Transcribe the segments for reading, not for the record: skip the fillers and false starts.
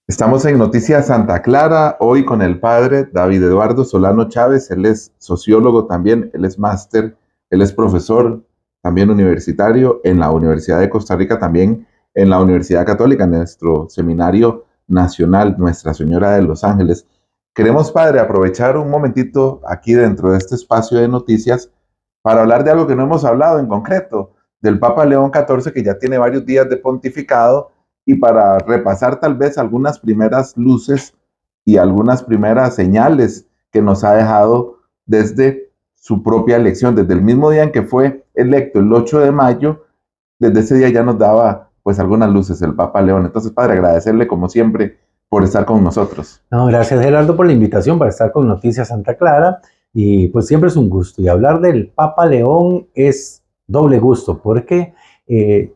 Estamos en Noticias Santa Clara, hoy con el padre David Eduardo Solano Chávez. Él es sociólogo también, él es máster, él es profesor también universitario en la Universidad de Costa Rica, también en la Universidad Católica, en nuestro seminario nacional Nuestra Señora de los Ángeles. Queremos, padre, aprovechar un momentito aquí dentro de este espacio de noticias para hablar de algo que no hemos hablado en concreto, del Papa León XIV, que ya tiene varios días de pontificado, y para repasar tal vez algunas primeras luces y algunas primeras señales que nos ha dejado desde su propia elección, desde el mismo día en que fue electo, el 8 de mayo, desde ese día ya nos daba pues algunas luces el Papa León. Entonces, padre, agradecerle como siempre por estar con nosotros. No, gracias Gerardo por la invitación para estar con Noticias Santa Clara y pues siempre es un gusto y hablar del Papa León es doble gusto porque eh,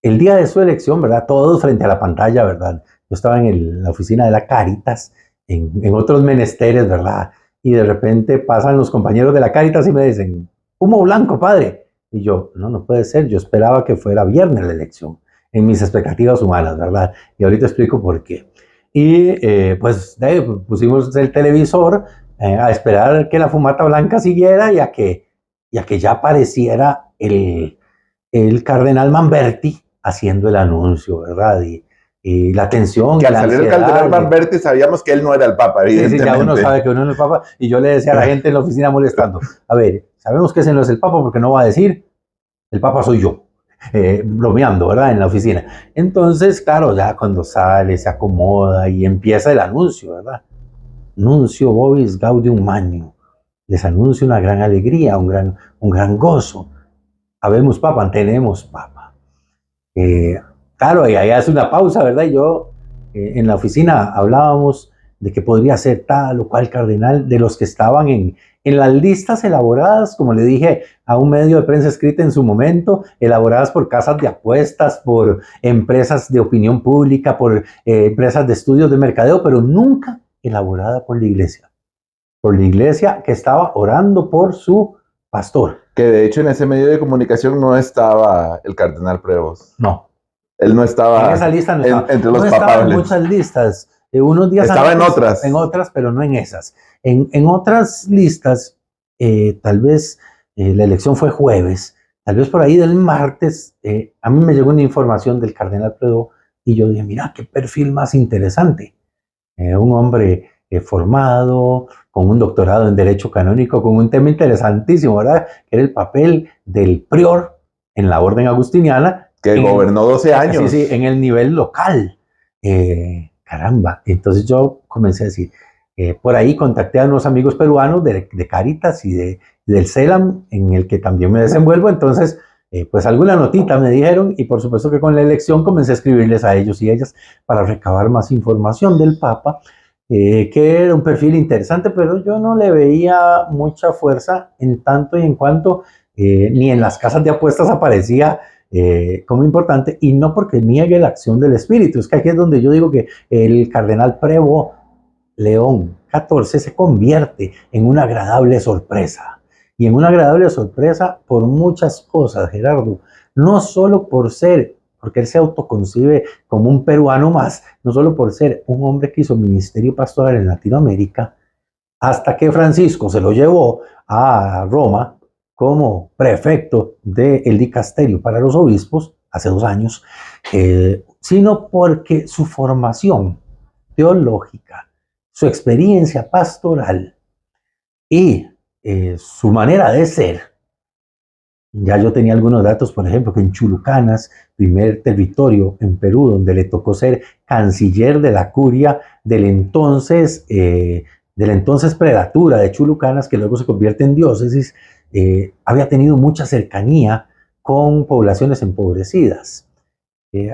el día de su elección, ¿verdad? Todos frente a la pantalla, ¿verdad? Yo estaba en la oficina de la Cáritas, en otros menesteres, ¿verdad? Y de repente pasan los compañeros de la Cáritas y me dicen, humo blanco, padre. Y yo, no, no puede ser, yo esperaba que fuera viernes la elección, en mis expectativas humanas, ¿verdad? Y ahorita explico por qué. Y pues pusimos el televisor a esperar que la fumata blanca siguiera y a que ya apareciera el cardenal Manberti haciendo el anuncio, ¿verdad? Y la tensión Que y al la salir el ansiedad. cardenal Manberti sabíamos que él no era el Papa, Sí, sí, ya uno evidentemente. sabe que uno no es el Papa. Y yo le decía a la gente en la oficina molestando, a ver, sabemos que ese no es el Papa porque no va a decir, el Papa soy yo. Bromeando, ¿verdad? En la oficina. Entonces, claro, ya cuando sale, se acomoda y empieza el anuncio, ¿verdad? Nuncio vobis gaudium magnum. Les anuncio una gran alegría, un gran gozo. Habemos Papa, tenemos Papa. Eh, claro, y ahí hace una pausa, ¿verdad? Y yo en la oficina hablábamos de que podría ser tal o cual cardenal de los que estaban en las listas elaboradas, como le dije a un medio de prensa escrita en su momento, elaboradas por casas de apuestas, por empresas de opinión pública, por empresas de estudios de mercadeo, pero nunca elaborada por la iglesia que estaba orando por su pastor. Que de hecho en ese medio de comunicación no estaba el cardenal Prevost. No, Él no en esa estaba lista no estaba. entre No los estaba en papables. muchas listas. Unos días Estaba en antes, en otras. otras, pero no en esas. En otras listas, tal vez la elección fue jueves, tal vez por ahí del martes, a mí me llegó una información del cardenal Predo y yo dije, mira, qué perfil más interesante. Un hombre formado, con un doctorado en Derecho Canónico, con un tema interesantísimo, ¿verdad? Que era el papel del prior en la orden agustiniana, Que en el, gobernó 12 sí, años. sí, en el nivel local. Caramba, entonces yo comencé a decir, por ahí contacté a unos amigos peruanos de Caritas del CELAM, en el que también me desenvuelvo, entonces pues alguna notita me dijeron y por supuesto que con la elección comencé a escribirles a ellos y ellas para recabar más información del Papa, que era un perfil interesante, pero yo no le veía mucha fuerza en tanto y en cuanto ni en las casas de apuestas aparecía como importante, y no porque niegue la acción del Espíritu. Es que aquí es donde yo digo que el cardenal Prevo León XIV se convierte en una agradable sorpresa. Y en una agradable sorpresa por muchas cosas, Gerardo. No solo por ser, porque él se autoconcibe como un peruano más, no solo por ser un hombre que hizo ministerio pastoral en Latinoamérica, hasta que Francisco se lo llevó a Roma como prefecto del dicasterio para los obispos hace 2 años, sino porque su formación teológica, su experiencia pastoral y su manera de ser. Ya yo tenía algunos datos, por ejemplo, que en Chulucanas, primer territorio en Perú, donde le tocó ser canciller de la curia del entonces prelatura de Chulucanas, que luego se convierte en diócesis, había tenido mucha cercanía con poblaciones empobrecidas.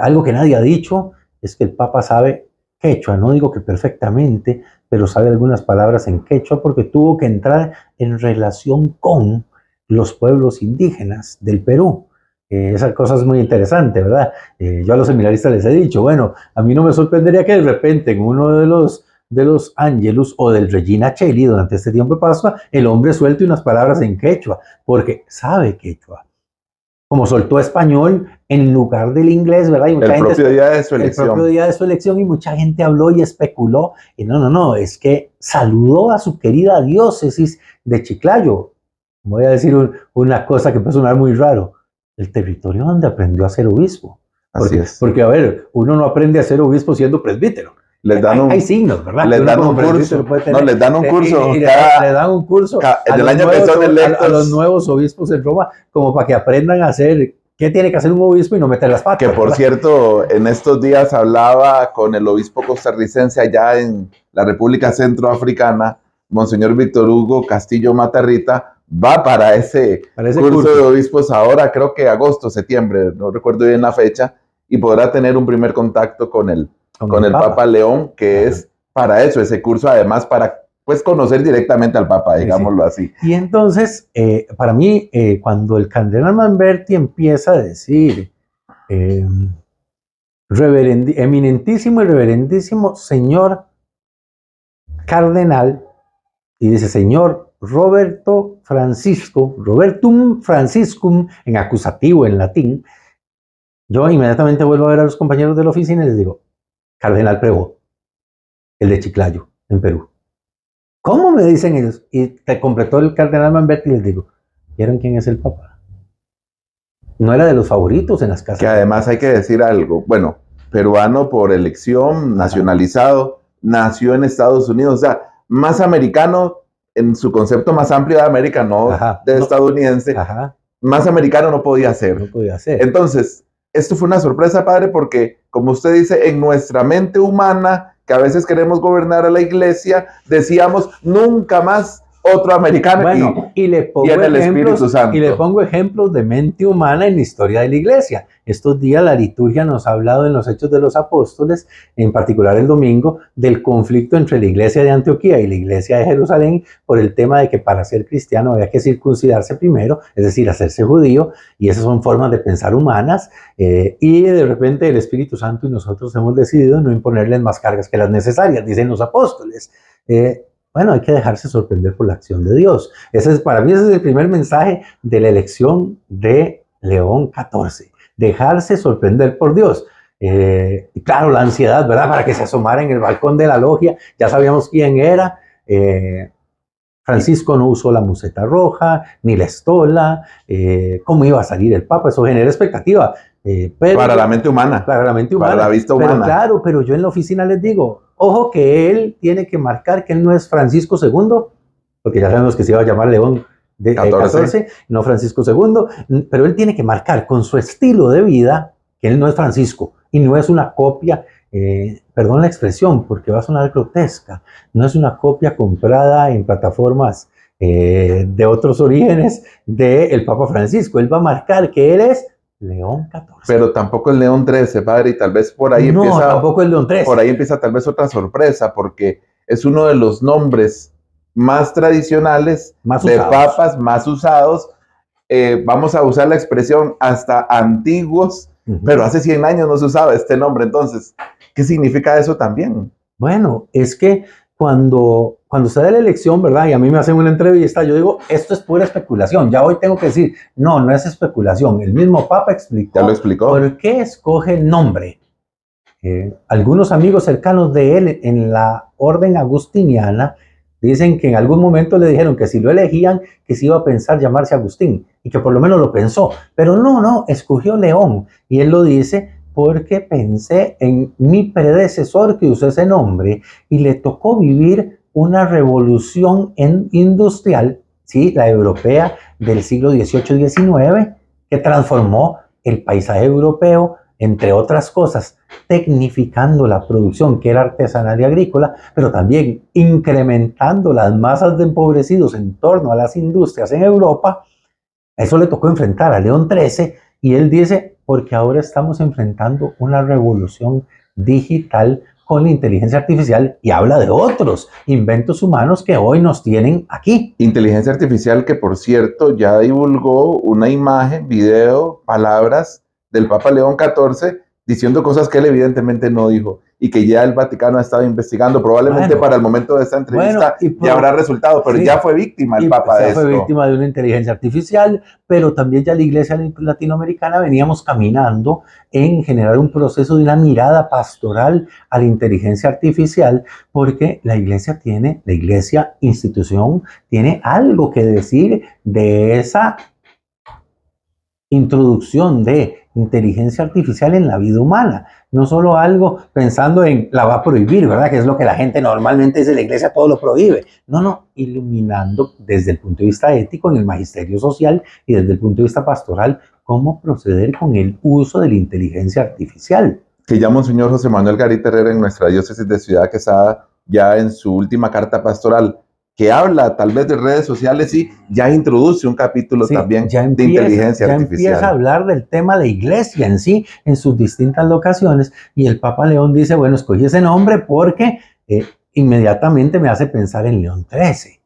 Algo que nadie ha dicho es que el Papa sabe quechua, no digo que perfectamente, pero sabe algunas palabras en quechua porque tuvo que entrar en relación con los pueblos indígenas del Perú. Esa cosa es muy interesante, ¿verdad? Yo a los seminaristas les he dicho, bueno, a mí no me sorprendería que de repente en uno de los Ángelus o del Regina Cheli durante este tiempo de Pascua, el hombre suelte unas palabras en quechua, porque sabe quechua. como soltó español en lugar del inglés, ¿verdad? Y mucha el propio día de su elección. El propio día de su elección, y mucha gente habló y especuló. Y no, es que saludó a su querida diócesis de Chiclayo. Voy a decir una cosa que puede sonar muy raro. El territorio donde aprendió a ser obispo. Así es. Porque, a ver, uno no aprende a ser obispo siendo presbítero. Les dan Hay signos, ¿verdad? Les dan un curso. No, les dan un curso. Le dan un curso el año que son electos. A los nuevos obispos en Roma, como para que aprendan a hacer qué tiene que hacer un obispo y no meter las patas. Que por ¿verdad? cierto, en estos días hablaba con el obispo costarricense allá en la República Centroafricana, Monseñor Víctor Hugo Castillo Matarrita, va para ese curso de obispos ahora, creo que agosto, septiembre, no recuerdo bien la fecha, y podrá tener un primer contacto con el Papa León, que es para eso, ese curso, además para pues conocer directamente al Papa, digámoslo así. Y entonces, para mí, cuando el cardenal Manberti empieza a decir, eminentísimo y reverendísimo señor cardenal, y dice señor Robertum Franciscum, en acusativo en latín, yo inmediatamente vuelvo a ver a los compañeros de la oficina y les digo, Cardenal Prevot, el de Chiclayo, en Perú. ¿Cómo me dicen ellos? Y te completó el cardenal Manberti y les digo, ¿vieron quién es el Papa? No era de los favoritos en las casas. Que además hay que decir algo, bueno, peruano por elección, nacionalizado, nació en Estados Unidos, o sea, más americano en su concepto más amplio de América, no estadounidense, más americano no podía ser. No podía ser. Entonces, esto fue una sorpresa, padre, porque, como usted dice, en nuestra mente humana, que a veces queremos gobernar a la iglesia, decíamos, nunca más otro americano. Bueno, y le pongo ejemplos de mente humana en la historia de la iglesia. Estos días la liturgia nos ha hablado en los Hechos de los Apóstoles, en particular el domingo, del conflicto entre la iglesia de Antioquía y la iglesia de Jerusalén por el tema de que para ser cristiano había que circuncidarse primero, es decir, hacerse judío, y esas son formas de pensar humanas, y de repente el Espíritu Santo y nosotros hemos decidido no imponerles más cargas que las necesarias, dicen los apóstoles. Bueno, hay que dejarse sorprender por la acción de Dios. Para mí ese es el primer mensaje de la elección de León XIV. Dejarse sorprender por Dios. Y claro, la ansiedad, ¿verdad? Para que se asomara en el balcón de la logia. Ya sabíamos quién era. Francisco no usó la museta roja, ni la estola. ¿Cómo iba a salir el Papa? Eso genera expectativa. Para la mente humana. Para la mente humana. Para la vista humana. Pero claro, pero yo en la oficina les digo, ojo que él tiene que marcar que él no es Francisco II, porque ya sabemos que se iba a llamar León XIV, no Francisco II, pero él tiene que marcar con su estilo de vida que él no es Francisco y no es una copia, perdón la expresión porque va a sonar grotesca, no es una copia comprada en plataformas de otros orígenes del Papa Francisco. Él va a marcar que él es León XIV. Pero tampoco el León XIII, padre, y tal vez por ahí tampoco el León XIII. Por ahí empieza tal vez otra sorpresa, porque es uno de los nombres más tradicionales de papas más usados. Vamos a usar la expresión hasta antiguos, pero hace 100 años no se usaba este nombre. Entonces, ¿qué significa eso también? Bueno, es que cuando se da la elección, ¿verdad? Y a mí me hacen una entrevista, yo digo, esto es pura especulación. Ya hoy tengo que decir, no es especulación. El mismo Papa explicó. Ya lo explicó. ¿Por qué escoge el nombre? Algunos amigos cercanos de él en la orden agustiniana dicen que en algún momento le dijeron que si lo elegían, que se iba a pensar llamarse Agustín, y que por lo menos lo pensó. Pero no, escogió León. Y él lo dice porque pensé en mi predecesor que usó ese nombre y le tocó vivir una revolución industrial, ¿sí? La europea del siglo XVIII-XIX, que transformó el paisaje europeo, entre otras cosas, tecnificando la producción que era artesanal y agrícola, pero también incrementando las masas de empobrecidos en torno a las industrias en Europa. Eso le tocó enfrentar a León XIII y él dice, porque ahora estamos enfrentando una revolución digital con la inteligencia artificial, y habla de otros inventos humanos que hoy nos tienen aquí. Inteligencia artificial que, por cierto, ya divulgó una imagen, video, palabras del Papa León XIV diciendo cosas que él evidentemente no dijo. y que ya el Vaticano ha estado investigando. Probablemente para el momento de esta entrevista ya habrá resultado, pero ya fue víctima el Papa de esto. Ya fue víctima de una inteligencia artificial, pero también ya la Iglesia latinoamericana veníamos caminando en generar un proceso de una mirada pastoral a la inteligencia artificial, porque la Iglesia institución, tiene algo que decir de esa introducción de inteligencia artificial en la vida humana. No solo algo pensando en la va a prohibir, ¿verdad? Que es lo que la gente normalmente dice, la Iglesia todo lo prohíbe. No, iluminando desde el punto de vista ético en el magisterio social y desde el punto de vista pastoral cómo proceder con el uso de la inteligencia artificial. Que ya Monseñor José Manuel Garita Herrera en nuestra diócesis de Ciudad Quesada, ya en su última carta pastoral, que habla tal vez de redes sociales y ya introduce un capítulo también de inteligencia artificial. Empieza a hablar del tema de iglesia en sí, en sus distintas locaciones, y el Papa León dice, bueno, escogí ese nombre porque inmediatamente me hace pensar en León XIII.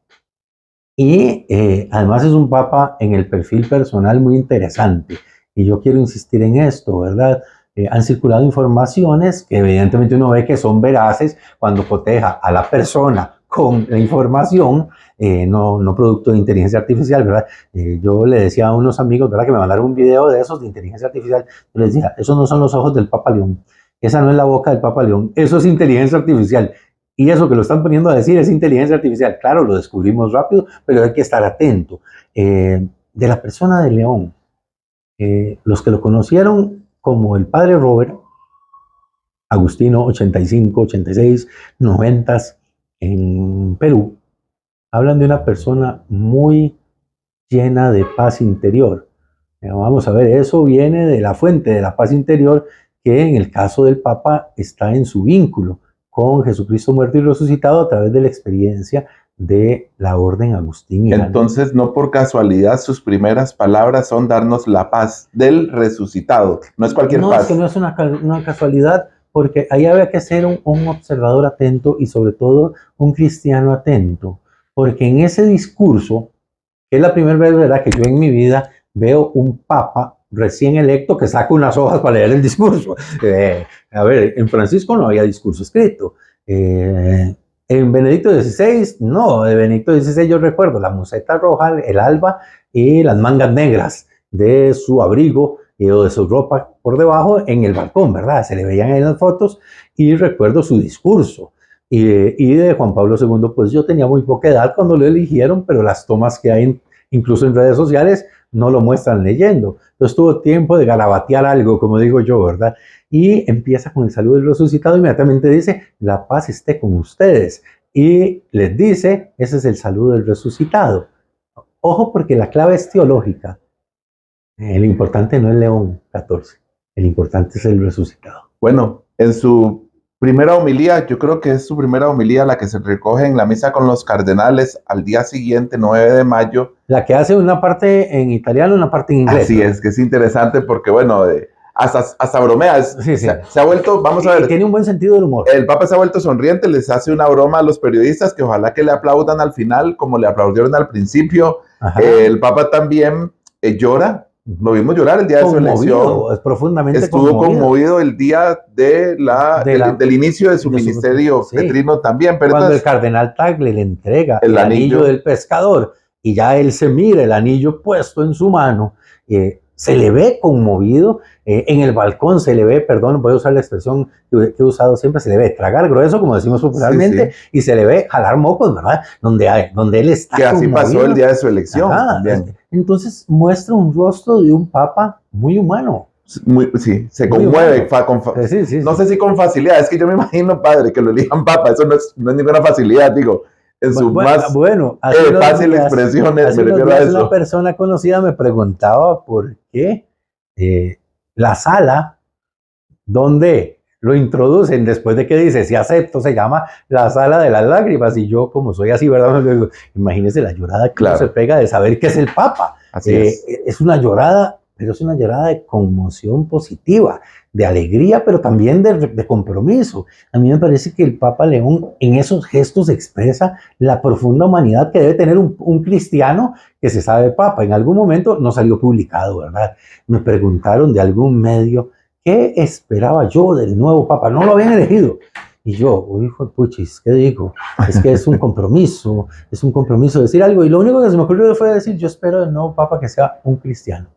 Y además es un Papa en el perfil personal muy interesante, y yo quiero insistir en esto, ¿verdad? Han circulado informaciones que evidentemente uno ve que son veraces cuando coteja a la persona con la información, no producto de inteligencia artificial, ¿verdad? Yo le decía a unos amigos, ¿verdad?, que me mandaron un video de esos de inteligencia artificial. Yo les decía, esos no son los ojos del Papa León, esa no es la boca del Papa León, eso es inteligencia artificial. Y eso que lo están poniendo a decir es inteligencia artificial. Claro, lo descubrimos rápido, pero hay que estar atento. De la persona de León, los que lo conocieron como el padre Robert, Agustino, 85, 86, 90, en Perú, hablan de una persona muy llena de paz interior. Vamos a ver, eso viene de la fuente de la paz interior, que en el caso del Papa está en su vínculo con Jesucristo muerto y resucitado a través de la experiencia de la orden agustiniana. Entonces, no por casualidad, sus primeras palabras son darnos la paz del resucitado. No es cualquier paz. No, es que no es una casualidad, porque ahí había que ser un observador atento y sobre todo un cristiano atento, porque en ese discurso, que es la primera vez, ¿verdad?, que yo en mi vida veo un papa recién electo que saca unas hojas para leer el discurso. A ver, en Francisco no había discurso escrito. En Benedicto XVI, no, de Benedicto XVI yo recuerdo la museta roja, el alba y las mangas negras de su abrigo o de su ropa por debajo en el balcón, ¿verdad? Se le veían en las fotos y recuerdo su discurso. Y de Juan Pablo II, pues yo tenía muy poca edad cuando lo eligieron, pero las tomas que hay incluso en redes sociales no lo muestran leyendo. Entonces tuvo tiempo de garabatear algo, como digo yo, ¿verdad? Y empieza con el saludo del resucitado, inmediatamente dice, la paz esté con ustedes. Y les dice, ese es el saludo del resucitado. Ojo, porque la clave es teológica. El importante no es León XIV, el importante es el resucitado. Bueno, en su primera homilía, yo creo que es su primera homilía la que se recoge en la misa con los cardenales al día siguiente, 9 de mayo. La que hace una parte en italiano y una parte en inglés. Así, ¿no? Es que es interesante porque, bueno, hasta bromea. Sí. Se ha vuelto, vamos a ver. Tiene un buen sentido del humor. El Papa se ha vuelto sonriente, les hace una broma a los periodistas que ojalá que le aplaudan al final, como le aplaudieron al principio. El Papa también llora. Lo vimos llorar el día de su elección. Es profundamente Estuvo conmovido el día del inicio de su ministerio petrino también. Pero cuando el cardenal Tagle le entrega el anillo del pescador y ya él se mira el anillo puesto en su mano, se le ve conmovido. En el balcón se le ve, perdón, voy a usar la expresión que he usado siempre, se le ve tragar grueso, como decimos popularmente, y se le ve jalar mocos, ¿verdad? Donde él está que así conmovido. Pasó el día de su elección también. Entonces muestra un rostro de un papa muy humano. Se conmueve. No sé si con facilidad, es que yo me imagino, padre, que lo elijan papa, eso no es ninguna facilidad, digo. En su más fácil expresión, me refiero a eso. Una persona conocida me preguntaba por qué la sala donde lo introducen después de que dice, si acepto, se llama la sala de las lágrimas. Y yo, como soy así, ¿verdad? Me digo, imagínese la llorada que uno se pega de saber que es el Papa. Así es. Es una llorada, pero es una llorada de conmoción positiva, de alegría, pero también de compromiso. A mí me parece que el Papa León en esos gestos expresa la profunda humanidad que debe tener un cristiano que se sabe Papa. En algún momento no salió publicado, ¿verdad? Me preguntaron de algún medio ¿qué esperaba yo del nuevo Papa? No lo habían elegido. Y yo, uy, hijo de puchis, ¿qué digo? Es que es un compromiso decir algo. Y lo único que se me ocurrió fue decir, yo espero del nuevo Papa que sea un cristiano.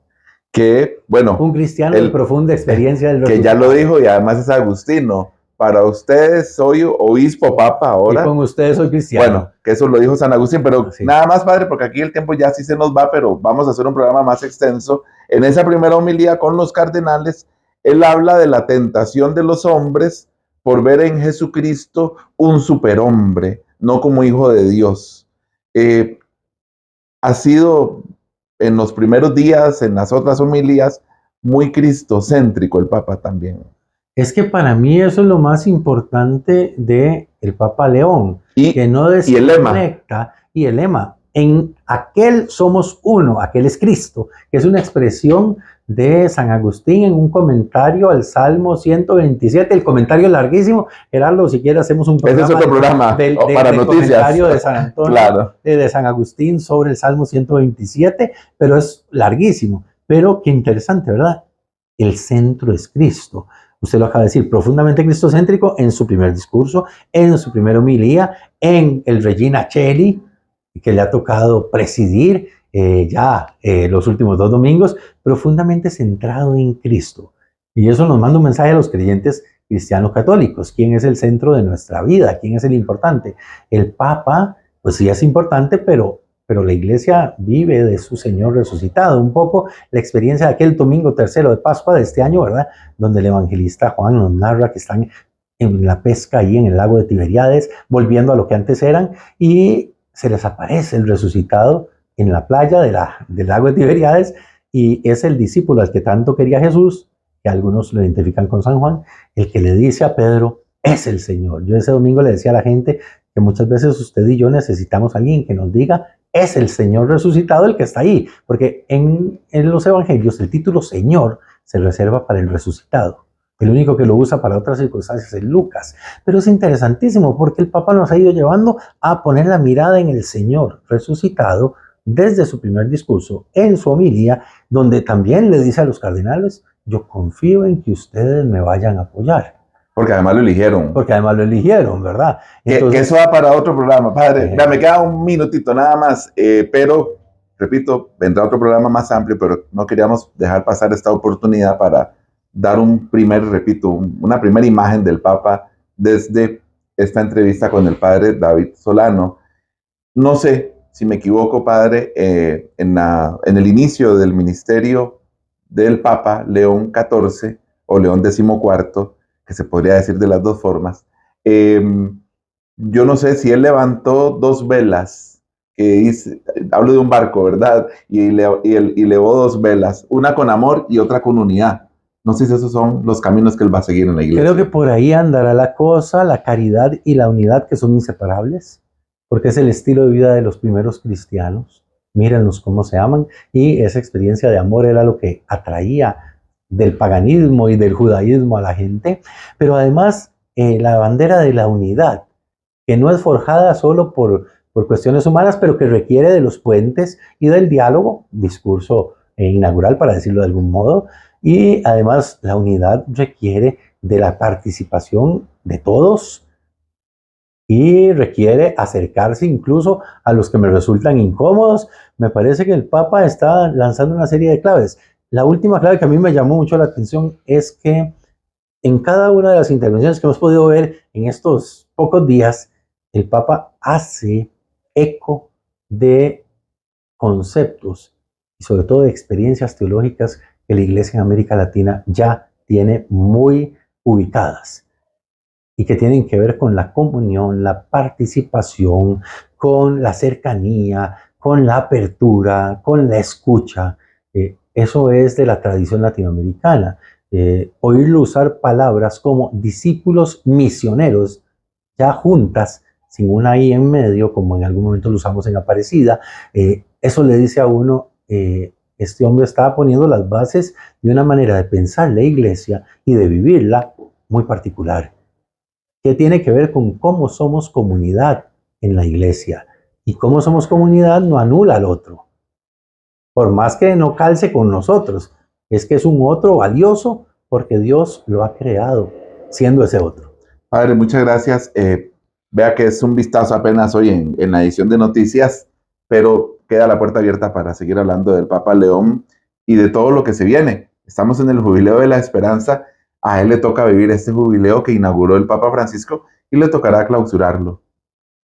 Que, bueno, Un cristiano de profunda experiencia del que ya resucitado. lo dijo y además es agustino. Para ustedes soy obispo, papa ahora. Y con ustedes soy cristiano. Bueno, que eso lo dijo San Agustín, pero Sí. nada más, padre, porque aquí el tiempo ya sí se nos va, pero vamos a hacer un programa más extenso. En esa primera homilía con los cardenales, él habla de la tentación de los hombres por ver en Jesucristo un superhombre, no como hijo de Dios. Ha sido en los primeros días, en las otras homilías, muy cristocéntrico el Papa también. Es que para mí eso es lo más importante de el Papa León, que no desconecta, y el lema, en aquel somos uno, aquel es Cristo, que es una expresión de San Agustín en un comentario al Salmo 127, el comentario larguísimo. Gerardo, si quieres hacemos un programa. Ese es otro programa para del noticias. Comentario de San Antonio, claro. De San Agustín sobre el Salmo 127, pero es larguísimo. Pero qué interesante, ¿verdad? El centro es Cristo. Usted lo acaba de decir, profundamente cristocéntrico en su primer discurso, en su primera homilía, en el Regina Coeli, que le ha tocado presidir los últimos 2 domingos, profundamente centrado en Cristo. Y eso nos manda un mensaje a los creyentes cristianos católicos. ¿Quién es el centro de nuestra vida? ¿Quién es el importante? El Papa, pues sí es importante, pero la Iglesia vive de su Señor resucitado. Un poco la experiencia de aquel domingo tercero de Pascua de este año, ¿verdad? Donde el evangelista Juan nos narra que están en la pesca ahí en el lago de Tiberíades, volviendo a lo que antes eran, y se les aparece el resucitado en la playa del lago de Tiberíades, y es el discípulo al que tanto quería Jesús, que algunos lo identifican con San Juan, el que le dice a Pedro, es el Señor. Yo ese domingo le decía a la gente que muchas veces usted y yo necesitamos a alguien que nos diga, es el Señor resucitado el que está ahí, porque en los evangelios el título Señor se reserva para el resucitado. El único que lo usa para otras circunstancias es Lucas. Pero es interesantísimo porque el Papa nos ha ido llevando a poner la mirada en el Señor resucitado desde su primer discurso, en su homilía, donde también le dice a los cardenales, yo confío en que ustedes me vayan a apoyar. Porque además lo eligieron. Porque además lo eligieron, ¿verdad? Entonces, que eso va para otro programa, padre. Me queda un minutito nada más, pero, repito, vendrá otro programa más amplio, pero no queríamos dejar pasar esta oportunidad para dar una primera imagen del Papa desde esta entrevista con el padre David Solano. No sé si me equivoco, padre, en el inicio del ministerio del Papa León XIV o León XIV, que se podría decir de las dos formas, yo no sé si él levantó 2 velas, hablo de un barco, ¿verdad? Y elevó 2 velas, una con amor y otra con unidad. No sé si esos son los caminos que él va a seguir en la iglesia. Creo que por ahí andará la cosa, la caridad y la unidad, que son inseparables, porque es el estilo de vida de los primeros cristianos. Mírenlos cómo se aman, y esa experiencia de amor era lo que atraía del paganismo y del judaísmo a la gente, pero además la bandera de la unidad, que no es forjada solo por cuestiones humanas, pero que requiere de los puentes y del diálogo, discurso inaugural, para decirlo de algún modo, y además la unidad requiere de la participación de todos y requiere acercarse incluso a los que me resultan incómodos. Me parece que el Papa está lanzando una serie de claves. La última clave que a mí me llamó mucho la atención es que en cada una de las intervenciones que hemos podido ver en estos pocos días, el Papa hace eco de conceptos y sobre todo de experiencias teológicas que la Iglesia en América Latina ya tiene muy ubicadas y que tienen que ver con la comunión, la participación, con la cercanía, con la apertura, con la escucha. Eso es de la tradición latinoamericana. Oírlo usar palabras como discípulos misioneros, ya juntas, sin una I en medio, como en algún momento lo usamos en Aparecida, eso le dice a uno, este hombre está poniendo las bases de una manera de pensar la iglesia y de vivirla muy particular, que tiene que ver con cómo somos comunidad en la iglesia. Y cómo somos comunidad no anula al otro, por más que no calce con nosotros, es que es un otro valioso porque Dios lo ha creado siendo ese otro. Padre, muchas gracias. Vea que es un vistazo apenas hoy en la edición de noticias, pero queda la puerta abierta para seguir hablando del Papa León y de todo lo que se viene. Estamos en el Jubileo de la Esperanza. A él le toca vivir este jubileo que inauguró el Papa Francisco y le tocará clausurarlo.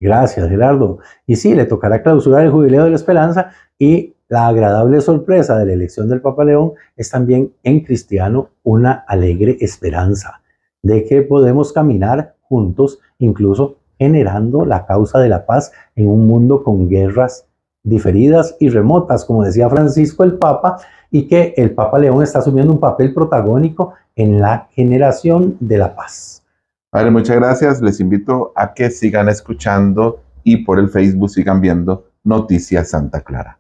Gracias, Gerardo. Y sí, le tocará clausurar el Jubileo de la Esperanza, y la agradable sorpresa de la elección del Papa León es también en cristiano una alegre esperanza de que podemos caminar juntos, incluso generando la causa de la paz en un mundo con guerras diferidas y remotas, como decía Francisco el Papa, y que el Papa León está asumiendo un papel protagónico en la generación de la paz. Padre, muchas gracias. Les invito a que sigan escuchando y por el Facebook sigan viendo Noticias Santa Clara.